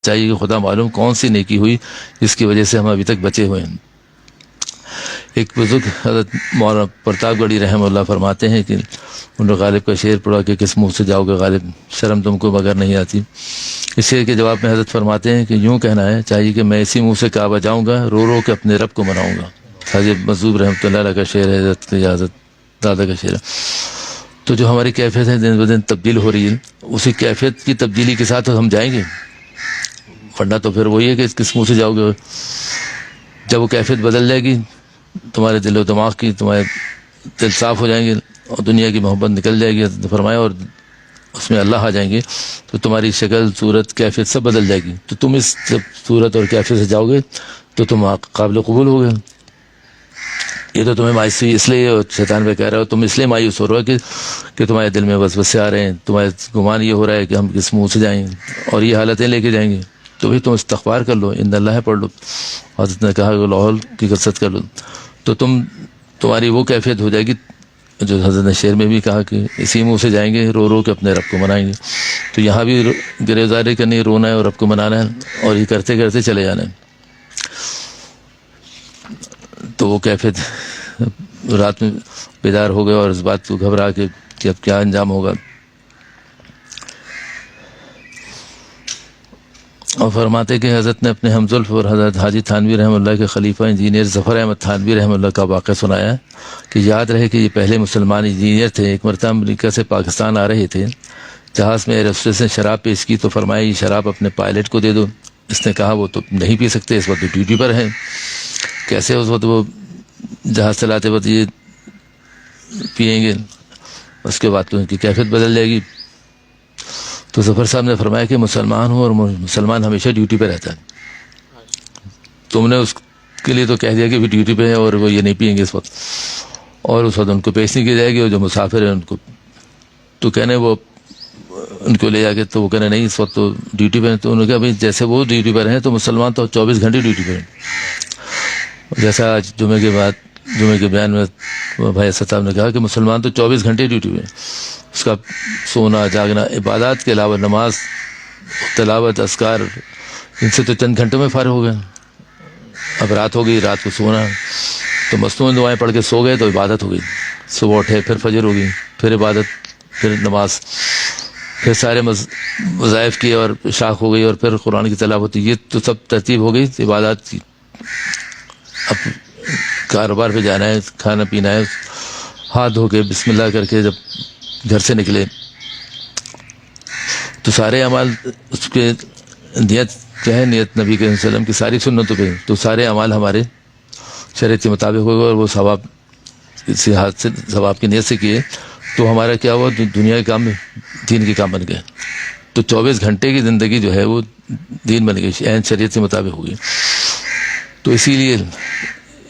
چاہیے کہ خدا معلوم کون سی نیکی ہوئی جس کی وجہ سے ہم ابھی تک بچے ہوئے ہیں۔ ایک بزرگ حضرت مولانا پرتاپ گڑھی رحمہ اللہ فرماتے ہیں کہ انہوں نے غالب کا شعر پڑھا کہ کس منہ سے جاؤ گے غالب، شرم تم کو مگر نہیں آتی۔ اس شعر کے جواب میں حضرت فرماتے ہیں کہ یوں کہنا ہے چاہیے کہ میں اسی منہ سے کعبہ جاؤں گا، رو رو کے اپنے رب کو مناؤں گا۔ حضرت مذہوب رحمۃ اللہ علیہ کا شعر ہے، حضرت دادا کا شعر ہے۔ تو جو ہماری کیفیت ہے دن بدن تبدیل ہو رہی ہے، اسی کیفیت کی تبدیلی کے ساتھ ہم جائیں گے، ورنہ تو پھر وہی ہے کہ کس منہ سے جاؤ گے۔ جب وہ کیفیت بدل جائے گی تمہارے دل و دماغ کی، تمہارے دل صاف ہو جائیں گے اور دنیا کی محبت نکل جائے گی فرمایا، اور اس میں اللہ آ جائیں گے، تو تمہاری شکل صورت کیفیت سب بدل جائے گی۔ تو تم اس صورت اور کیفیت سے جاؤ گے تو تم قابل قبول ہو گئے۔ یہ تو تمہیں مایوسی اس لیے شیطان پہ کہہ رہا ہو، تم اس لیے مایوس ہو رہے ہو کہ تمہارے دل میں وسوسے آ رہے ہیں، تمہارے گمان یہ ہو رہا ہے کہ ہم کس منہ سے جائیں اور یہ حالتیں لے کے جائیں گے۔ تو بھی تم استغفار کر لو، ان اللہ پڑھ لو، حضرت نے کہا کہ لاحول کی کثرت کر لو، تو تمہاری وہ کیفیت ہو جائے گی جو حضرت نے شعر میں بھی کہا کہ اسی منہ سے جائیں گے، رو رو کے اپنے رب کو منائیں گے۔ تو یہاں بھی گریزاری کرنی ہے، رونا ہے اور رب کو منانا ہے، اور یہ کرتے کرتے چلے جانا ہے۔ تو وہ کیفیت رات میں بیدار ہو گئے اور اس بات کو گھبرا کے کہ اب کیا انجام ہوگا، اور فرماتے کہ حضرت نے اپنے ہمزلف اور حضرت حاجی تھانوی رحمہ اللہ کے خلیفہ انجینئر ظفر احمد تھانوی رحمہ اللہ کا واقعہ سنایا ہے کہ یاد رہے کہ یہ پہلے مسلمان انجینئر تھے۔ ایک مرتبہ امریکہ سے پاکستان آ رہے تھے، جہاز میں ایئر ہوسٹس نے شراب پیش کی تو فرمایا یہ شراب اپنے پائلٹ کو دے دو۔ اس نے کہا وہ تو نہیں پی سکتے، اس وقت ڈیوٹی پر ہیں، کیسے اس وقت وہ جہاز چلاتے وقت یہ پئیں گے، اس کے بعد تو ان کی کیفیت بدل جائے گی۔ تو ظفر صاحب نے فرمایا کہ مسلمان ہوں اور مسلمان ہمیشہ ڈیوٹی پہ رہتا ہے، تم نے اس کے لیے تو کہہ دیا کہ وہ ڈیوٹی پہ ہے اور وہ یہ نہیں پئیں گے اس وقت، اور اس وقت ان کو پیش نہیں کی جائے گی، اور جو مسافر ہیں ان کو تو کہنے وہ ان کو لے جا کے، تو وہ کہنے نہیں اس وقت تو ڈیوٹی پہ ہیں۔ تو انہوں نے کہا بھائی جیسے وہ ڈیوٹی پر ہیں تو مسلمان تو 24 گھنٹے ڈیوٹی پہ ہیں۔ جیسا آج جمعے کے بیان میں بھائی اسد صاحب نے کہا کہ مسلمان تو 24 گھنٹے ڈیوٹی پہ ہیں، اس کا سونا جاگنا عبادات کے علاوہ نماز تلاوت اذکار ان سے تو چند گھنٹوں میں فارغ ہو گئے۔ اب رات ہو گئی، رات کو سونا، تو مصنوعی دعائیں پڑھ کے سو گئے تو عبادت ہو گئی، صبح اٹھے پھر فجر ہو گئی، پھر عبادت، پھر نماز، پھر سارے وظائف کیے اور شاخ ہو گئی، اور پھر قرآن کی تلاوت، یہ تو سب ترتیب ہو گئی عبادات کی۔ اب کاروبار پہ جانا ہے، کھانا پینا ہے، ہاتھ دھو کے بسم اللہ کر کے جب گھر سے نکلے تو سارے اعمال اس کے نیت کیا ہے، نیت نبی کے وسلم کی ساری سنتوں پہ، تو سارے اعمال ہمارے شریعت کے مطابق ہو گئے، اور وہ ثواب کسی ہاتھ سے ثواب کی نیت سے کیے تو ہمارا کیا ہوا، دنیا کے کام میں دین کے کام بن گئے۔ تو 24 گھنٹے کی زندگی جو ہے وہ دین بن گئی، عین شریعت کے مطابق ہو گئی۔ تو اسی لیے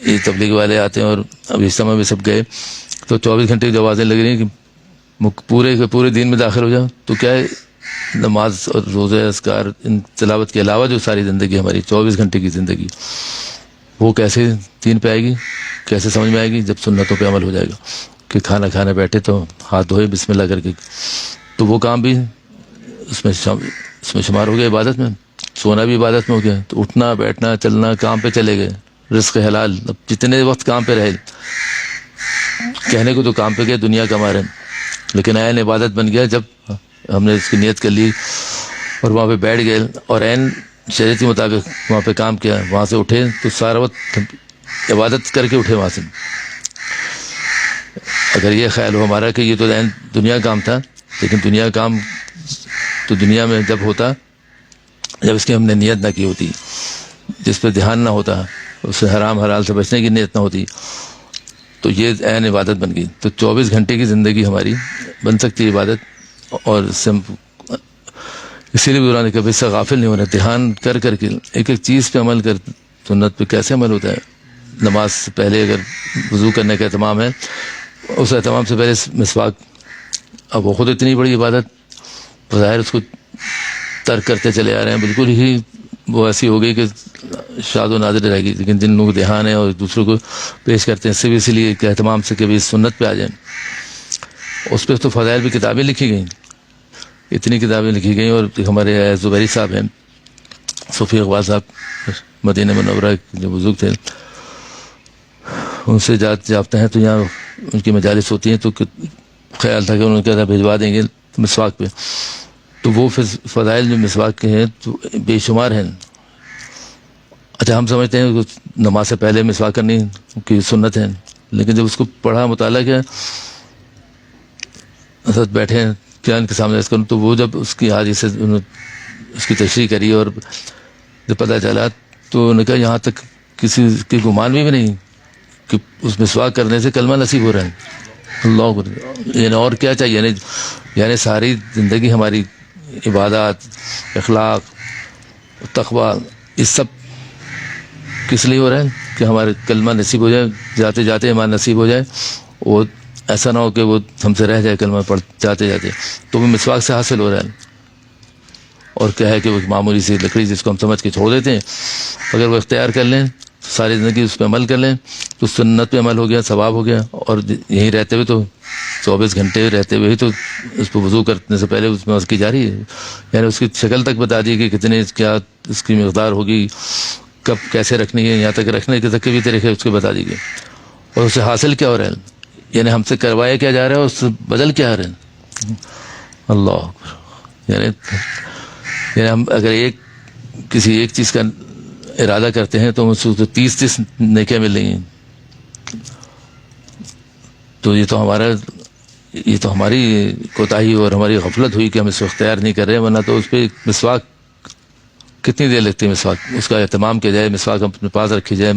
یہ تبلیغ والے آتے ہیں، اور اب اجتماع میں سب گئے تو 24 گھنٹے کی جو آوازیں لگ رہی ہیں کہ پورے دین میں داخل ہو جاؤ، تو کیا ہے نماز اور روزے اذکار ان تلاوت کے علاوہ جو ساری زندگی ہماری 24 گھنٹے کی زندگی، وہ کیسے دین پہ آئے گی، کیسے سمجھ میں آئے گی، جب سنتوں پہ عمل ہو جائے گا کہ کھانا کھانے بیٹھے تو ہاتھ دھوئے بسم اللہ کر کے، تو وہ کام بھی اس میں شمار ہو گیا عبادت میں، سونا بھی عبادت میں ہو گیا، تو اٹھنا بیٹھنا چلنا کام پہ چلے گئے، رزق حلال، اب جتنے وقت کام پہ رہے، کہنے کو تو کام پہ گئے دنیا کما رہے، لیکن عین عبادت بن گیا جب ہم نے اس کی نیت کر لی اور وہاں پہ بیٹھ گئے اور عین شریعت کے مطابق وہاں پہ کام کیا، وہاں سے اٹھے تو سارا وقت عبادت کر کے اٹھے وہاں سے۔ اگر یہ خیال ہو ہمارا کہ یہ تو عین دنیا کام تھا، لیکن دنیا کام تو دنیا میں جب ہوتا جب اس کی ہم نے نیت نہ کی ہوتی، جس پہ دھیان نہ ہوتا، اس سے حرام حلال سے بچنے کی نیت نہ ہوتی، تو یہ عین عبادت بن گئی۔ تو 24 گھنٹے کی زندگی ہماری بن سکتی ہے عبادت، اور اس سے اسی لیے قرآن کبھی سے غافل نہیں ہونا، دھیان کر کے ایک ایک چیز پہ عمل کر، سنت پہ کیسے عمل ہوتا ہے۔ نماز سے پہلے اگر وضو کرنے کا اہتمام ہے، اس اہتمام سے پہلے مسواک، اب وہ خود اتنی بڑی عبادت بظاہر اس کو ترک کرتے چلے آ رہے ہیں، بالکل ہی وہ ایسی ہو گئی کہ شاد و نادر رہے گی، لیکن جن لوگوں کو دھیان ہے اور دوسروں کو پیش کرتے ہیں، صرف اسی لیے کہ اہتمام سے کہ بھی سنت پہ آ جائیں۔ اس پہ تو فضائل بھی کتابیں لکھی گئیں، اتنی کتابیں لکھی گئیں، اور ہمارے زبیری صاحب ہیں صوفی اقبال صاحب مدینہ منورہ جو بزرگ تھے ان سے جاپتے ہیں، تو یہاں ان کی مجالس ہوتی ہیں، تو خیال تھا کہ انہوں نے کہا تھا بھجوا دیں گے مسواک پہ. تو وہ فضائل جو مسواک کے ہیں تو بے شمار ہیں. اچھا ہم سمجھتے ہیں کہ نماز سے پہلے مسواک کرنی کی سنت ہے، لیکن جب اس کو پڑھا مطالعہ کیا حضرت بیٹھے ہیں کیا ان کے سامنے اس کروں، تو وہ جب اس کی حاضری سے انہوں اس کی تشریح کری اور جب پتہ چلا تو انہوں نے کہا یہاں تک کسی کے گمان میں بھی نہیں کہ اس مسواک کرنے سے کلمہ نصیب ہو رہا ہے. اللہ اکبر. یعنی اور کیا چاہیے، یعنی ساری زندگی ہماری عبادات، اخلاق، تقویٰ، اس سب کس لیے ہو رہا ہے کہ ہمارے کلمہ نصیب ہو جائے، جاتے جاتے ایمان نصیب ہو جائے، اور ایسا نہ ہو کہ وہ ہم سے رہ جائے کلمہ پڑھ جاتے جاتے. تو وہ مسواک سے حاصل ہو رہا ہے. اور کیا ہے کہ وہ معمولی سی لکڑی جس کو ہم سمجھ کے چھوڑ دیتے ہیں، اگر وہ اختیار کر لیں ساری زندگی اس پہ عمل کر لیں تو سنت پہ عمل ہو گیا، ثواب ہو گیا. اور یہیں رہتے ہوئے تو 24 گھنٹے رہتے ہوئے ہی تو اس پہ وضو کرنے سے پہلے اس میں اس کی جاری ہے، یعنی اس کی شکل تک بتا دی کہ کتنے کیا اس کی مقدار ہوگی، کب کیسے رکھنی ہے، یہاں تک رکھنے کے تک کے بھی طریقے اس کو بتا دی گئی. اور اس سے حاصل کیا ہو رہا ہے، یعنی ہم سے کروایا کیا جا رہا ہے اور اس سے بدل کیا آ رہا ہے. اللہ اکبر. یعنی ہم اگر کسی ایک چیز کا ارادہ کرتے ہیں تو اس کو 30 نیکیاں مل رہی ہیں. تو یہ تو ہماری کوتاہی اور ہماری غفلت ہوئی کہ ہم اس کو اختیار نہیں کر رہے، ورنہ تو اس پہ مسواک کتنی دیر لگتی ہے، مسواک اس کا اہتمام کیا جائے، مسواک اپنے پاس رکھی جائے،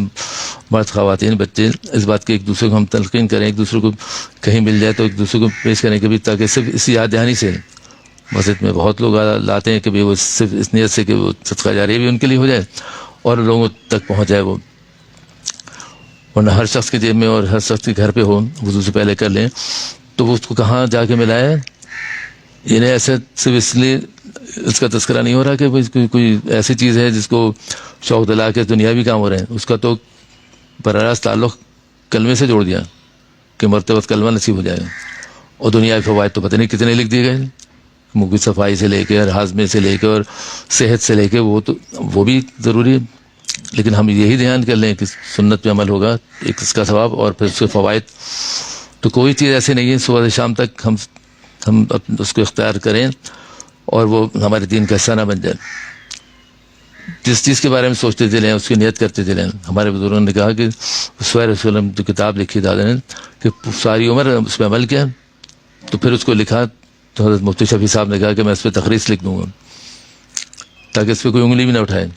مرد خواتین بچے اس بات کی ایک دوسرے کو ہم تلقین کریں، ایک دوسرے کو کہیں مل جائے تو ایک دوسرے کو پیش کریں کہ بھی، تاکہ صرف اس یاد دہانی سے مسجد میں بہت لوگ لاتے ہیں کہ بھی وہ صرف اس نیت سے کہ وہ صدقہ جاریہ بھی ان کے لیے ہو جائے اور لوگوں تک پہنچ جائے وہ. ورنہ ہر شخص کے جیب میں اور ہر شخص کے گھر پہ ہو، وضو سے پہلے کر لیں تو وہ اس کو کہاں جا کے ملا ہے. یعنی ایسے صرف اس لیے اس کا تذکرہ نہیں ہو رہا کہ کوئی ایسی چیز ہے جس کو شوق دلا کے دنیاوی کام ہو رہے ہیں، اس کا تو براہ راست تعلق کلمے سے جوڑ دیا کہ مرتبہ کلمہ نصیب ہو جائے. اور دنیاوی فوائد تو پتہ نہیں کتنے لکھ دیے گئے، منہ کی صفائی سے لے کے اور ہاضمے سے لے کے اور صحت سے لے کے، وہ بھی ضروری ہے. لیکن ہم یہی دھیان کر لیں کہ سنت پہ عمل ہوگا، ایک اس کا ثواب اور پھر اس کے فوائد. تو کوئی چیز ایسی نہیں ہے صبح سے شام تک ہم اس کو اختیار کریں اور وہ ہمارے دین کا حصہ نہ بن جائے. جس چیز کے بارے میں سوچتے چلیں اس کی نیت کرتے چلیں. ہمارے بزرگوں نے کہا کہ سوائے رسول جو کتاب لکھی دادا نے کہ ساری عمر اس پہ عمل کیا، تو پھر اس کو لکھا تو حضرت مفتی شفیع صاحب نے کہا کہ میں اس پہ تخریص لکھ دوں گا تاکہ اس پہ کوئی انگلی بھی نہ اٹھائے.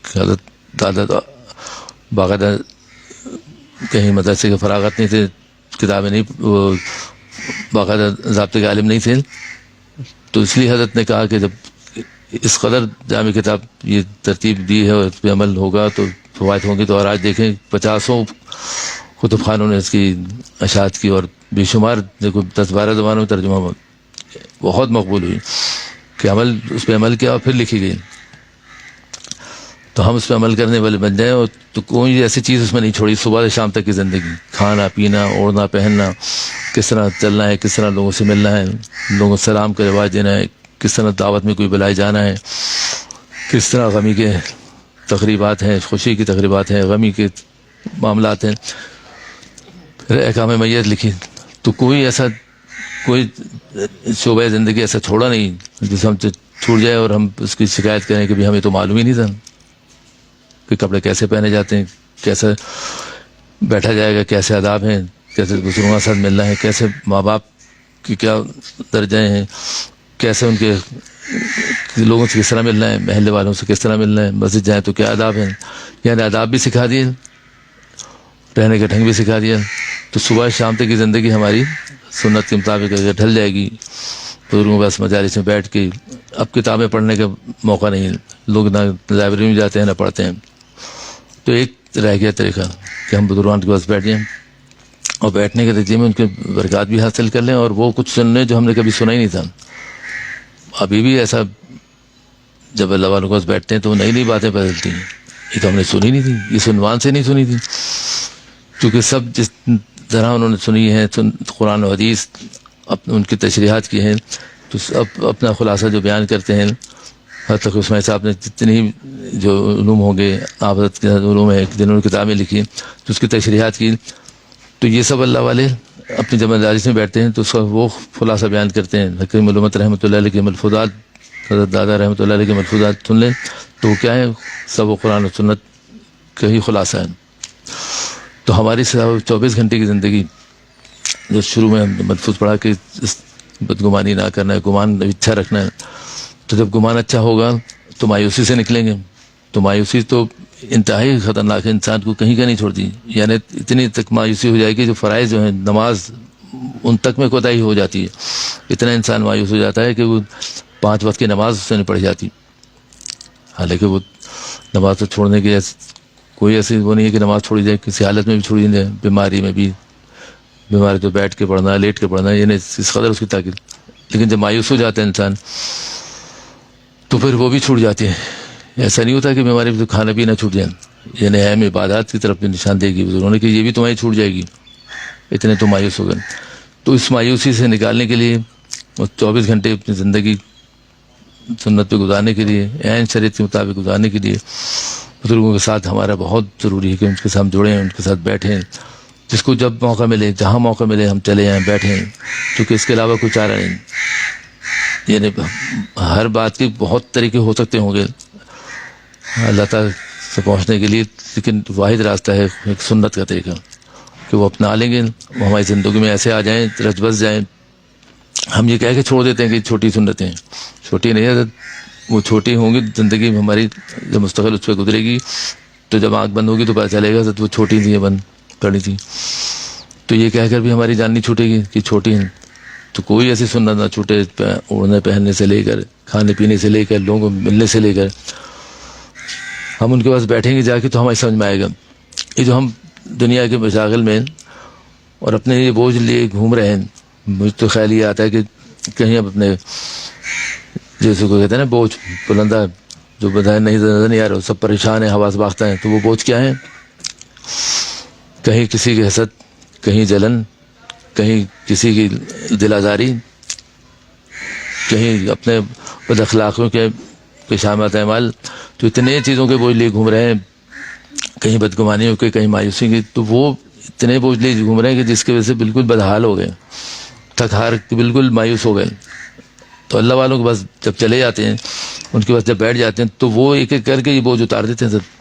حضرت دادا باقاعدہ کہیں مدرسے کے فراغت نہیں تھے، کتابیں نہیں، وہ باقاعدہ ضابطے کے عالم نہیں تھے، تو اس لیے حضرت نے کہا کہ جب اس قدر جامع کتاب یہ ترتیب دی ہے اور اس پہ عمل ہوگا تو فوائد ہوں گی. تو اور آج دیکھیں 50 کتب خانوں نے اس کی اشاعت کی اور بے شمار دیکھو 10-12 زبانوں میں ترجمہ بہت مقبول ہوئی کہ اس پہ عمل کیا اور پھر لکھی گئی. تو ہم اس پہ عمل کرنے والے بن جائیں اور تو کوئی ایسی چیز اس میں نہیں چھوڑی. صبح سے شام تک کی زندگی، کھانا پینا، اوڑھنا پہننا، کس طرح چلنا ہے، کس طرح لوگوں سے ملنا ہے، لوگوں کو سلام کا رواج دینا ہے، کس طرح دعوت میں کوئی بلائے جانا ہے، کس طرح غمی کے تقریبات ہیں، خوشی کی تقریبات ہیں، غمی کے معاملات ہیں، پھر احکام میت لکھی. تو کوئی شعبہ زندگی ایسا چھوڑا نہیں جس ہم سے چھوٹ جائے اور ہم اس کی شکایت کریں کہ ہمیں تو معلوم ہی نہیں تھا کہ کپڑے کیسے پہنے جاتے ہیں، کیسے بیٹھا جائے گا، کیسے آداب ہیں، کیسے بزرگوں کے ساتھ ملنا ہے، کیسے ماں باپ کی کیا درجے ہیں، کیسے ان کے لوگوں سے کس طرح ملنا ہے، محلے والوں سے کس طرح ملنا ہے، مسجد جائیں تو کیا آداب ہیں. یعنی آداب بھی سکھا دیے، رہنے کا ڈھنگ بھی سکھا دیا. تو صبح شام تک کی زندگی ہماری سنت کے مطابق اگر ڈھل جائے گی، بزرگوں کے پاس مجالس میں بیٹھ کے اب کتابیں پڑھنے کا موقع نہیں، لوگ نہ لائبریری میں جاتے ہیں نہ پڑھتے ہیں. تو ایک رہ گیا طریقہ کہ ہم بزرگان کے پاس بیٹھ جائیں اور بیٹھنے کے نتیجے میں ان کے برکات بھی حاصل کر لیں اور وہ کچھ سن لیں جو ہم نے کبھی سنا ہی نہیں تھا. ابھی بھی ایسا جب اللہ والوں کے پاس بیٹھتے ہیں تو وہ نئی نئی باتیں بدلتی ہیں، یہ تو ہم نے سنی نہیں تھی، یہ سنوان سے نہیں سنی تھی. کیونکہ سب جس طرح انہوں نے سنی ہے قرآن و حدیث ان کی تشریحات کی ہیں، تو سب اپنا خلاصہ جو بیان کرتے ہیں حضرت تقی عثمانی صاحب نے جتنی جو علوم ہوں گے آپ حضرت کے علوم ہے جنہوں نے کتابیں لکھی تو اس کی تشریحات کی، تو یہ سب اللہ والے اپنی جب مجالس میں بیٹھتے ہیں تو اس کا وہ خلاصہ بیان کرتے ہیں۔ حکیم علومت رحمۃ اللہ علیہ کے ملفوظات، حضرت دادا رحمۃ اللہ علیہ کے ملفوظات سن لیں تو وہ کیا ہے، سب وہ قرآن و سنت کا ہی خلاصہ ہے۔ تو ہماری 24 گھنٹے کی زندگی جو شروع میں ہم ملفوظ پڑھا کہ بدگمانی نہ کرنا ہے، گمان اچھا رکھنا ہے، تو جب گمان اچھا ہوگا تو مایوسی سے نکلیں گے۔ تو مایوسی تو انتہائی خطرناک ہے، انسان کو کہیں کا نہیں چھوڑتی، یعنی اتنی تک مایوسی ہو جائے گی جو فرائض جو ہیں نماز ان تک میں کوتاہی ہو جاتی ہے، اتنا انسان مایوس ہو جاتا ہے کہ وہ 5 وقت کی نماز اس سے نہیں پڑھ جاتی۔ حالانکہ وہ نماز تو چھوڑنے کی کوئی ایسی وہ نہیں ہے کہ نماز چھوڑی جائے، کسی حالت میں بھی چھوڑی جائے، بیماری میں بھی، بیماری تو بیٹھ کے پڑھنا، لیٹ کے پڑھنا، یعنی اس قدر اس کی تاکید۔ لیکن جب مایوس ہو جاتا ہے انسان تو پھر وہ بھی چھوٹ جاتی ہے۔ ایسا نہیں ہوتا کہ بیماری میں تو کھانا پینا چھوٹ جائے، یعنی اہم عبادات کی طرف بھی نشان دے گی بزرگوں نے کہ یہ بھی تمہاری چھوٹ جائے گی، اتنے تو مایوس ہو گئے۔ تو اس مایوسی سے نکالنے کے لیے 24 گھنٹے اپنی زندگی سنت پہ گزارنے کے لیے، عین شریعت کے مطابق گزارنے کے لیے بزرگوں کے ساتھ ہمارا بہت ضروری ہے کہ ان کے ساتھ ہم جڑیں، ان کے ساتھ بیٹھیں، جس کو جب موقع ملے، جہاں موقع ملے ہم چلے جائیں، بیٹھیں، کیونکہ اس کے علاوہ کوئی چارہ نہیں۔ یعنی ہر بات کے بہت طریقے ہو سکتے ہوں گے اللہ تعالیٰ سے پہنچنے کے لیے، لیکن واحد راستہ ہے ایک سنت کا طریقہ کہ وہ اپنا لیں گے، وہ ہماری زندگی میں ایسے آ جائیں، رچ بس جائیں۔ ہم یہ کہہ کے چھوڑ دیتے ہیں کہ چھوٹی سنتیں ہیں، چھوٹی نہیں ہے، وہ چھوٹی ہوں گی زندگی میں ہماری، جب مستقل اس پہ گزرے گی تو جب آنکھ بند ہوگی تو پتہ چلے گا تو وہ چھوٹی تھی، بند کرنی تھی۔ تو یہ کہہ کر بھی ہماری جان نہیں چھوٹے گی کہ چھوٹی ہیں، تو کوئی ایسی سنت نہ چھوٹے، اڑنے پہننے سے لے کر، کھانے پینے سے لے کر، لوگوں کو ملنے سے لے کر۔ ہم ان کے پاس بیٹھیں گے جا کے تو ہماری سمجھ میں آئے گا۔ یہ جو ہم دنیا کے مشاغل میں اور اپنے یہ بوجھ لیے گھوم رہے ہیں، مجھ تو خیال یہ آتا ہے کہ کہیں اب اپنے جیسے کو کہتے ہیں نا بوجھ بلندہ جو بظاہر نہیں نظر نہیں آ رہا، سب پریشان ہیں، حواس باختہ ہیں، تو وہ بوجھ کیا ہے؟ کہیں کسی کی حسد، کہیں جلن، کہیں کسی کی دل آزاری، کہیں اپنے بد اخلاقیوں کے پیشامت اعمال، تو اتنے چیزوں کے بوجھ لیے گھوم رہے ہیں، کہیں بدگمانیوں کے، کہیں مایوسی کی، تو وہ اتنے بوجھ لیے گھوم رہے ہیں کہ جس کی وجہ سے بالکل بدحال ہو گئے، تھک ہار کے بالکل مایوس ہو گئے۔ تو اللہ والوں کے پاس جب چلے جاتے ہیں، ان کے پاس جب بیٹھ جاتے ہیں تو وہ ایک ایک کر کے یہ بوجھ اتار دیتے ہیں سب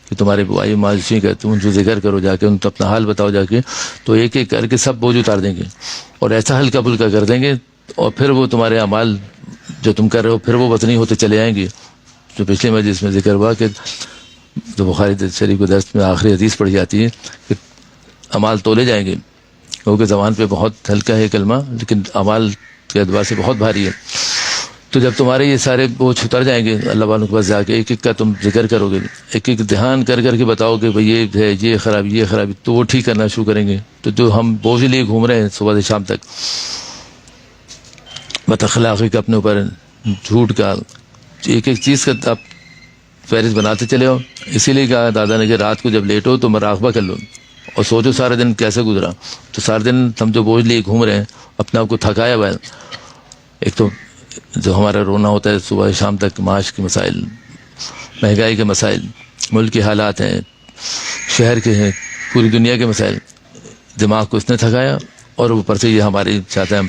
کہ تمہارے بھائی مایوسی کا تم ان سے ذکر کرو جا کے، ان کو اپنا حال بتاؤ جا کے، تو ایک ایک کر کے سب بوجھ اتار دیں گے اور ایسا ہلکا پھلکا کر دیں گے، اور پھر وہ تمہارے اعمال جو تم کر رہے ہو پھر وہ وطنی ہوتے چلے آئیں گے۔ جو پچھلے مجلس میں ذکر ہوا کہ جو بخاری شریف کے درس میں آخری حدیث پڑھی جاتی ہے کہ اعمال تولے جائیں گے، کیونکہ زبان پہ بہت ہلکا ہے کلمہ لیکن اعمال کے اعتبار سے بہت بھاری ہے۔ تو جب تمہارے یہ سارے بوجھ اتر جائیں گے اللہ والوں کے پاس جا کے، ایک ایک کا تم ذکر کرو گے، ایک ایک دھیان کر کر کے بتاؤ کہ بھئی یہ ہے، یہ خرابی، یہ خرابی، تو وہ ٹھیک کرنا شروع کریں گے۔ تو جو ہم بوجھ لیے گھوم رہے ہیں صبح سے شام تک، بد اخلاقی کا اپنے اوپر، جھوٹ کا، ایک ایک چیز کا آپ فہرست بناتے چلے ہو۔ اسی لیے کہا دادا نے کہ رات کو جب لیٹو تو مراقبہ کر لو اور سوچو سارے دن کیسے گزرا۔ تو سارے دن ہم جو بوجھ لیے گھوم رہے ہیں، اپنے آپ کو تھکایا ہوا ہے، ایک تو جو ہمارا رونا ہوتا ہے صبح شام تک، معاش کے مسائل، مہنگائی کے مسائل، ملک کے حالات ہیں، شہر کے ہیں، پوری دنیا کے مسائل، دماغ کو اس نے تھکایا، اور اوپر سے یہ ہماری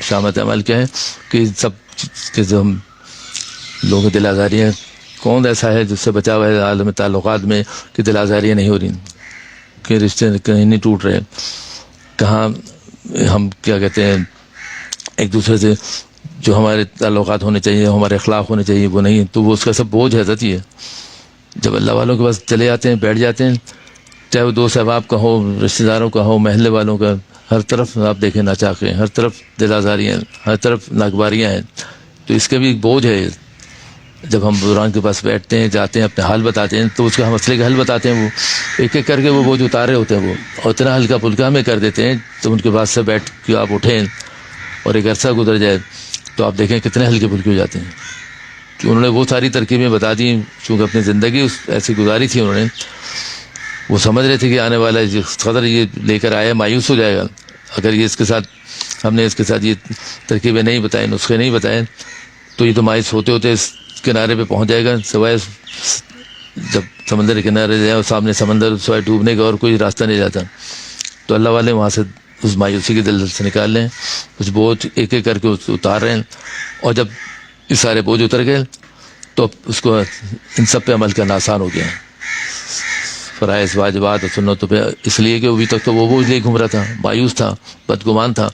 شامت عمل کیا ہے کہ سب کے جو ہم لوگوں کی دل آزاریاں، کون ایسا ہے جس سے بچا ہوا ہے عالم تعلقات میں کہ دل آزاریاں نہیں ہو رہی، کہ رشتے کہیں نہیں ٹوٹ رہے، کہاں ہم کیا کہتے ہیں ایک دوسرے سے جو ہمارے تعلقات ہونے چاہیے، ہمارے اخلاق ہونے چاہیے وہ نہیں، تو وہ اس کا سب بوجھ ہے ذاتی ہے۔ جب اللہ والوں کے پاس چلے جاتے ہیں، بیٹھ جاتے ہیں، چاہے وہ دوست احباب کا ہو، رشتہ داروں کا ہو، محلے والوں کا، ہر طرف آپ دیکھیں ناچاقیں، ہر طرف دل آزاریاں، ہر طرف ناگواریاں ہیں، تو اس کا بھی ایک بوجھ ہے۔ جب ہم بزرگان کے پاس بیٹھتے ہیں، جاتے ہیں، اپنے حال بتاتے ہیں، تو اس کا مسئلے کا حل بتاتے ہیں، وہ ایک ایک کر کے وہ بوجھ اتارے ہوتے ہیں، وہ اور اتنا ہلکا پھلکا ہمیں کر دیتے ہیں۔ تو ان کے پاس سے بیٹھ کے آپ اٹھیں اور ایک عرصہ گزر جائے تو آپ دیکھیں کتنے ہلکے پھلکے ہو جاتے ہیں، کہ انہوں نے وہ ساری ترکیبیں بتا دی، چونکہ اپنی زندگی ایسی گزاری تھی انہوں نے، وہ سمجھ رہے تھے کہ آنے والا جس قدر یہ لے کر آیا مایوس ہو جائے گا، اگر یہ اس کے ساتھ ہم نے اس کے ساتھ یہ ترکیبیں نہیں بتائیں، نسخے نہیں بتائیں، تو یہ تو مائس ہوتے ہوتے اس کنارے پہ پہنچ جائے گا، سوائے جب سمندر کے کنارے جائے اور سامنے سمندر، سوائے ڈوبنے کا اور کوئی راستہ نہیں جاتا. تو اللہ والے وہاں سے اس مایوسی کے دل سے نکال لیں. کچھ بوجھ ایک ایک کر کے اتار رہے ہیں، اور جب یہ سارے بوجھ اتر گئے تو اس کو ان سب پہ عمل کرنا آسان ہو گیا. فرائض، واجبات اور سنتوں پہ، اس لیے کہ ابھی تک تو وہ بوجھ لے گھوم رہا تھا، مایوس تھا، بدگمان تھا.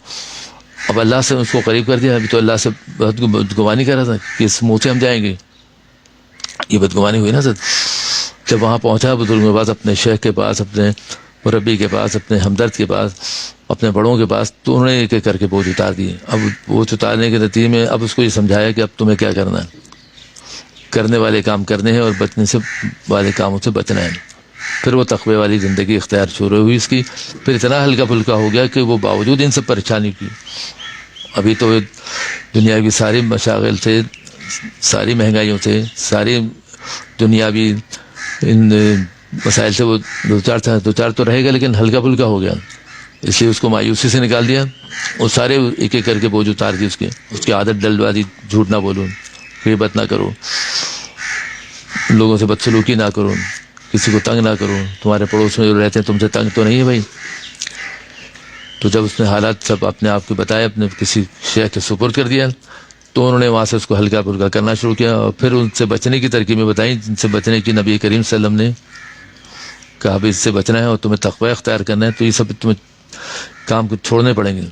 اب اللہ سے اس کو قریب کر دیا. ابھی تو اللہ سے بدگمانی کر رہا تھا کہ اس منہ سے ہم جائیں گے. یہ بدگمانی ہوئی نا سر. جب وہاں پہنچا بزرگوں کے پاس، اپنے شیخ کے پاس، اپنے مربی کے پاس، اپنے ہمدرد کے پاس، اپنے بڑوں کے پاس، تو انہوں نے ایک ایک کر کے بوجھ اتار دیے. اب بوجھ اتارنے کے نتیجے میں اب اس کو یہ سمجھایا کہ اب تمہیں کیا کرنا ہے. کرنے والے کام کرنے ہیں اور بچنے سے والے کاموں سے بچنا ہے. پھر وہ تقوی والی زندگی اختیار شروع ہوئی اس کی. پھر اتنا ہلکا پھلکا ہو گیا کہ وہ باوجود ان سب پریشانی کی، ابھی تو دنیا کی ساری مشاغل سے، ساری مہنگائیوں سے، ساری دنیاوی ان مسائل سے وہ دو چار تو رہے گا، لیکن ہلکا پھلکا ہو گیا. اس لیے اس کو مایوسی سے نکال دیا. وہ سارے ایک ایک کر کے بوجھ اتار دی. اس کی عادت ڈلوا دی، جھوٹ نہ بولو، غیبت نہ کرو، لوگوں سے بدسلوکی نہ کرو، کسی کو تنگ نہ کرو. تمہارے پڑوس میں جو رہتے ہیں تم سے تنگ تو نہیں ہے بھائی. تو جب اس نے حالات سب اپنے آپ کو بتائے، اپنے کسی شیخ کے سپرد کر دیا، تو انہوں نے وہاں سے اس کو ہلکا پھلکا کرنا شروع کیا. اور پھر ان سے بچنے کی ترکیبیں بتائیں، جن سے بچنے کی نبی کریم صلی اللہ علیہ وسلم نے کہا بھی اس سے بچنا ہے اور تمہیں تقوی اختیار کرنا ہے. تو یہ سب تمہیں کام کو چھوڑنے پڑیں گے.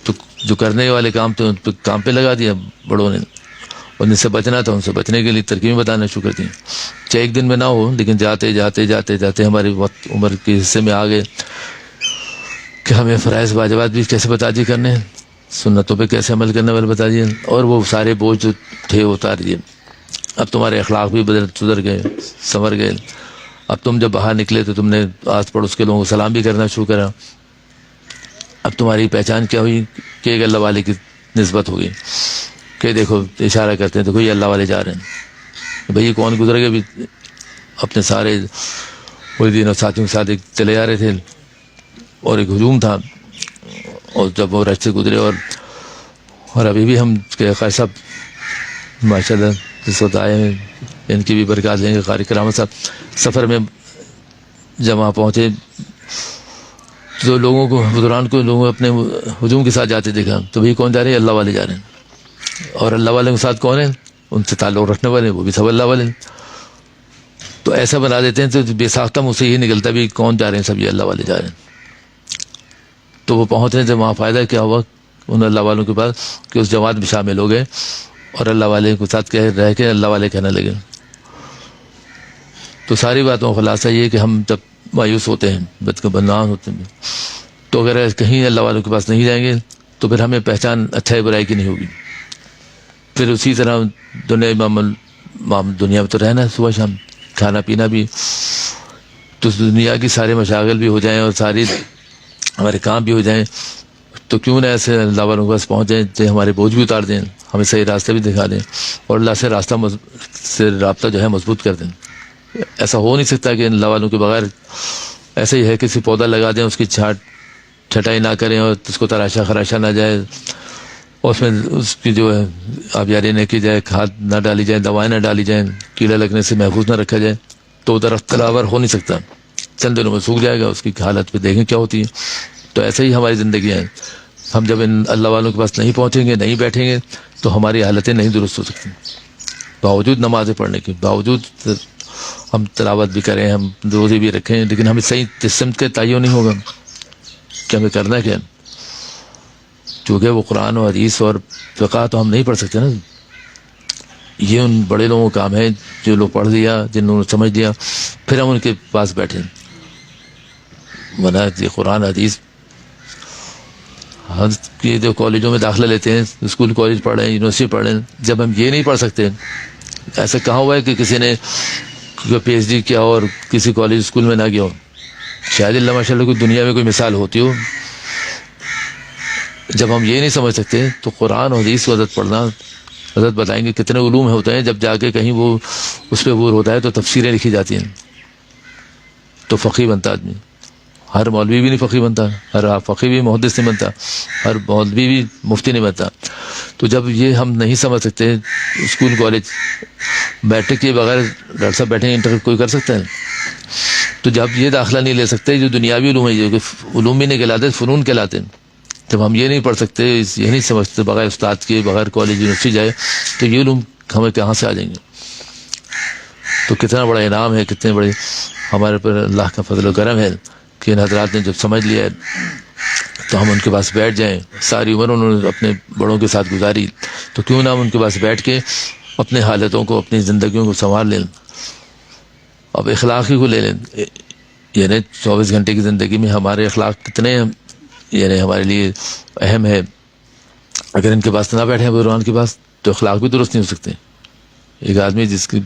تو جو کرنے والے کام تھے ان پہ کام پہ لگا دیا بڑوں نے، اور جن سے بچنا تھا ان سے بچنے کے لیے ترکیبیں بتانا شروع کر دیں. چاہے ایک دن میں نہ ہو، لیکن جاتے جاتے جاتے جاتے ہمارے وقت عمر کے حصے میں آ گئے کہ ہمیں فرائض واجبات بھی کیسے بتا دیے کرنے ہیں، سنتوں پہ کیسے عمل کرنے والے بتا دیے، اور وہ سارے بوجھ جو تھے اتار دیے. اب تمہارے اخلاق بھی سدھر گئے، سنور گئے. اب تم جب باہر نکلے تو تم نے آس پڑوس کے لوگوں کو سلام بھی کرنا شروع کرا. اب تمہاری پہچان کیا ہوئی کہ ایک اللہ والے کی نسبت ہو گئی، کہ دیکھو اشارہ کرتے ہیں، دیکھو یہ اللہ والے جا رہے ہیں. بھئی کون گزرے گا بھی اپنے سارے مریدین اور ساتھیوں کے ساتھ چلے جا رہے تھے، اور ایک ہجوم تھا. اور جب وہ راستے گزرے، اور ابھی بھی ہم خیر صاحب ماشاء اللہ جس وقت آئے ہیں، ان کی بھی برکات لیں گے. قاری کرامت صاحب سفر میں جب وہاں پہنچے تو لوگوں کو، بزرگان کو، لوگوں اپنے ہجوم کے ساتھ جاتے دیکھا. تو بھئی کون جا رہے ہیں؟ اللہ والے جا رہے ہیں. اور اللہ والے کے ساتھ کون ہیں؟ ان سے تعلق رکھنے والے، وہ بھی سب اللہ والے. تو ایسا بنا دیتے ہیں تو بے ساختہ مجھ سے یہ نکلتا بھی کون جا رہے ہیں؟ سب یہ اللہ والے جا رہے ہیں. تو وہ پہنچے تھے وہاں، فائدہ کیا ہوا ان اللہ والوں کے پاس کہ اس جماعت میں شامل ہو گئے اور اللہ والے کے ساتھ رہ کے اللہ والے کہنے لگے. تو ساری باتوں کا خلاصہ یہ کہ ہم جب مایوس ہوتے ہیں، بدگمان ہوتے ہیں، تو اگر کہیں اللہ والوں کے پاس نہیں جائیں گے تو پھر ہمیں پہچان اچھائی برائی کی نہیں ہوگی. پھر اسی طرح دنیا میں تو رہنا ہے، صبح شام کھانا پینا بھی، تو دنیا کی سارے مشاغل بھی ہو جائیں اور ساری ہمارے کام بھی ہو جائیں، تو کیوں نہ ایسے اللہ والوں کے پاس پہنچ جائیں جو ہمارے بوجھ بھی اتار دیں، ہمیں صحیح راستے بھی دکھا دیں، اور اللہ سے رابطہ جو ہے مضبوط کر دیں. ایسا ہو نہیں سکتا کہ اللہ والوں کے بغیر ایسے ہی ہے کسی پودا لگا دیں، اس کی چھٹائی نہ کریں اور اس کو تراشا خراشا نہ جائے، اور اس میں اس کی جو ہے آبیاری نہ کی جائے، کھاد نہ ڈالی جائے، دوائیں نہ ڈالی جائیں، کیڑے لگنے سے محفوظ نہ رکھا جائے، تو درخت تلاور ہو نہیں سکتا. چند دنوں میں سوکھ جائے گا. اس کی حالت پہ دیکھیں کیا ہوتی ہے. تو ایسے ہی ہماری زندگی ہے. ہم جب ان اللہ والوں کے پاس نہیں پہنچیں گے، نہیں بیٹھیں گے، تو ہماری حالتیں نہیں درست ہو سکتی. باوجود نمازیں پڑھنے کے، باوجود ہم تلاوت بھی کریں، ہم روزے بھی رکھیں، لیکن ہمیں صحیح سمت کے تعین نہیں ہوگا کہ ہمیں کرنا کیا. چونکہ وہ قرآن و حدیث اور فقہ تو ہم نہیں پڑھ سکتے نا. یہ ان بڑے لوگوں کا کام ہے جو لوگ پڑھ لیا، جنہوں نے سمجھ لیا، پھر ہم ان کے پاس بیٹھیں. ورنہ یہ قرآن حدیث یہ جو کالجوں میں داخلہ لیتے ہیں، اسکول کالج پڑھ رہے ہیں، یونیورسٹی پڑھ رہے ہیں، جب ہم یہ نہیں پڑھ سکتے. ایسا کہاں ہوا ہے کہ کسی نے پی ایچ ڈی کیا اور کسی کالج اسکول میں نہ گیا ہو؟ شاید اللہ ماشاء اللہ کوئی دنیا میں کوئی مثال ہوتی ہو. جب ہم یہ نہیں سمجھ سکتے تو قرآن و حدیث کو حضرت پڑھنا، حضرت بتائیں گے کتنے علوم ہوتے ہیں، جب جا کے کہیں وہ اس پہ عبور ہوتا ہے تو تفسیریں لکھی جاتی ہیں، تو فقیہ بنتا آدمی. ہر مولوی بھی نہیں فقی بنتا، ہر فقی بھی محدث نہیں بنتا، ہر مولوی بھی مفتی نہیں بنتا. تو جب یہ ہم نہیں سمجھ سکتے، اسکول کالج میٹرک کے بغیر ڈاکٹر صاحب بیٹھے انٹر کوئی کر سکتا ہے؟ تو جب یہ داخلہ نہیں لے سکتے جو دنیاوی علوم ہے، جو کہ علوم بھی نہیں کہلاتے، فنون کہلاتے ہیں، جب ہم یہ نہیں پڑھ سکتے، یہ نہیں سمجھتے بغیر استاد کے، بغیر کالج یونیورسٹی جائے، تو یہ علوم ہمیں کہاں سے آ جائیں گے؟ تو کتنا بڑا انعام ہے، کتنے بڑے ہمارے پر اللہ کا فضل و کرم ہے کہ ان حضرات نے جب سمجھ لیا تو ہم ان کے پاس بیٹھ جائیں. ساری عمر انہوں نے اپنے بڑوں کے ساتھ گزاری، تو کیوں نہ ہم ان کے پاس بیٹھ کے اپنے حالتوں کو، اپنی زندگیوں کو سنوار لیں. اب اخلاقی کو لے لیں، یعنی 24 گھنٹے کی زندگی میں ہمارے اخلاق کتنے یعنی ہمارے لیے اہم ہے. اگر ان کے پاس نہ بیٹھے بحران کے پاس تو اخلاق بھی درست نہیں ہو سکتے. ایک آدمی جس کی